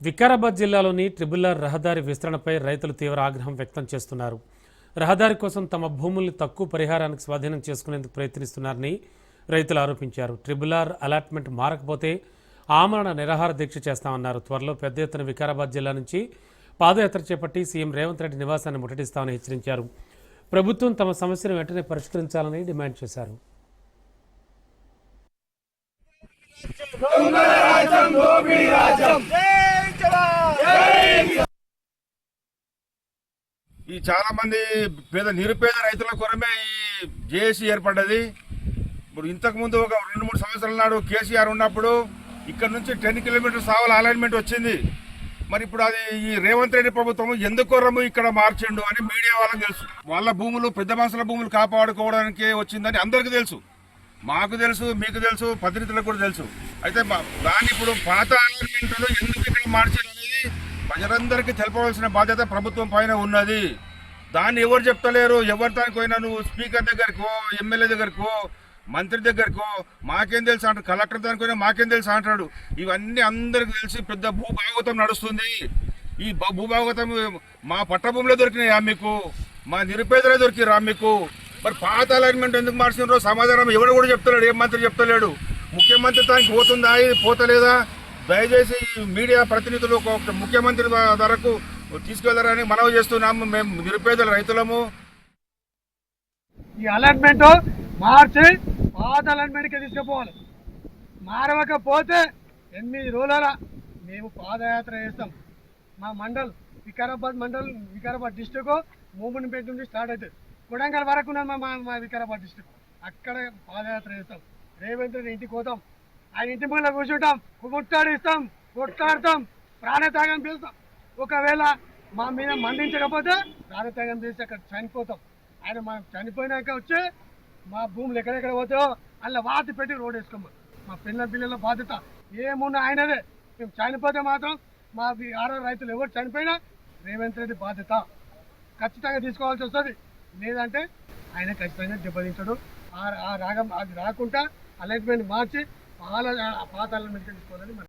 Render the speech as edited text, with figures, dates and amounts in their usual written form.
వికారాబాద్ జిల్లాలోని ట్రిబుల్ రహదారి విస్తరణపై రైతులు తీవ్ర ఆగ్రహం వ్యక్తం చేస్తున్నారు. రహదారి కోసం తమ భూముల్ని తక్కువ పరిహారానికి స్వాధీనం చేసుకునేందుకు ప్రయత్నిస్తున్నారని రైతులు ఆరోపించారు. ట్రిబుల్ అలాట్మెంట్ మారకపోతే ఆమరణ నిరాహార దీక్ష చేస్తామన్నారు. త్వరలో పెద్ద ఎత్తున వికారాబాద్ జిల్లా నుంచి పాదయాత్ర చేపట్టి సీఎం రేవంత్ రెడ్డి నివాసాన్ని ముట్టడిస్తామని హెచ్చరించారు. ప్రభుత్వం తమ సమస్యను వెంటనే పరిష్కరించాలని డిమాండ్ చేశారు. ఈ చాలా మంది నిరుపేద రైతుల కొరమే ఈ జేఏసీ ఏర్పడ్డది. ఇప్పుడు ఇంతకు ముందు ఒక 2-3 సంవత్సరాల నాడు కేసీఆర్ ఉన్నప్పుడు ఇక్కడ నుంచి 10 కిలోమీటర్స్ ఆవల అలైన్మెంట్ వచ్చింది. మరి ఇప్పుడు అది ఈ రేవంత్ రెడ్డి ప్రభుత్వం ఎందుకోరము ఇక్కడ మార్చిండు అని మీడియా వాళ్ళకి తెలుసు. వాళ్ళ భూములు పెద్ద మనుషుల భూములు కాపాడుకోవడానికి వచ్చిందని అందరికీ తెలుసు, మాకు తెలుసు, మీకు తెలుసు, పత్రికలకు కూడా తెలుసు. అయితే దాన్ని ఇప్పుడు పాత అలైన్మెంట్ ఎందుకు ఇక్కడ మార్చారు అనేది ప్రజలందరికీ తెలపవలసిన బాధ్యత ప్రభుత్వం పైన ఉన్నది. దాన్ని ఎవరు చెప్తలేరు. ఎవరి దానికి పోయినా నువ్వు స్పీకర్ దగ్గరకో, ఎమ్మెల్యే దగ్గరకో, మంత్రి దగ్గరకో మాకేం తెలుసు అంటాడు, కలెక్టర్ దానికి పోయినా మాకేం తెలుసు అంటాడు. ఇవన్నీ అందరికి తెలిసి పెద్ద భూభాగవతం నడుస్తుంది. ఈ భూభాగవతం మా పట్టభూమిలో దొరికినాయా మీకు? మా నిరుపేదలే దొరికిరా మీకు? మరి పాత అలైన్మెంట్ ఎందుకు మార్చినారో సమాధానం ఎవరు కూడా చెప్తలేడు, ఏ మంత్రి చెప్తలేడు. ముఖ్యమంత్రి దానికి పోతుందా, ఇది పోతలేదా? దయచేసి మీడియా ప్రతినిధులు ముఖ్యమంత్రి ధరకు తీసుకెళ్లారని మనవి చేస్తున్నాము. మేము నిరుపేదల రైతులము. ఈ అలైన్మెంట్ మార్చి పాత అలైన్మెంట్కి తీసుకుపోవాలి. మారవకపోతే 8 రోజుల మేము పాదయాత్ర చేస్తాం. మా వికారాబాద్ డిస్టిక్ మూమెంట్ నుండి స్టార్ట్ అవుతుంది. కొడంగల్ వరకు మా వికారాబాద్ డిస్టిక్. అక్కడ పాదయాత్ర చేస్తాం. రేవంత్ రెడ్డి ఇంటికి పోతాం. ఆయన ఇంటి ముందు కూర్చుంటాం, కొట్లాడతాం, ప్రాణత్యాగం చేస్తాం. ఒకవేళ మా మీద మందించకపోతే ప్రాణత్యాగం చేసి అక్కడ చనిపోతాం. ఆయన మనం చనిపోయినాక వచ్చి మా భూములు ఎక్కడెక్కడ పోతాయో అలా వాతి పెట్టి రోడ్ వేసుకోమని మా పిల్లల బాధ్యత ఏమున్నా ఆయనదే. మేము చనిపోతే మాత్రం మా రైతులు ఎవరు చనిపోయినా రేవంత్ రెడ్డి బాధ్యత ఖచ్చితంగా తీసుకోవాల్సి వస్తుంది. లేదంటే ఆయన ఖచ్చితంగా దెబ్బతించడు. ఆ రాగం అది రాకుండా అలైన్మెంట్ మార్చి పాత అలైన్మెంట్ తీసుకోవాలని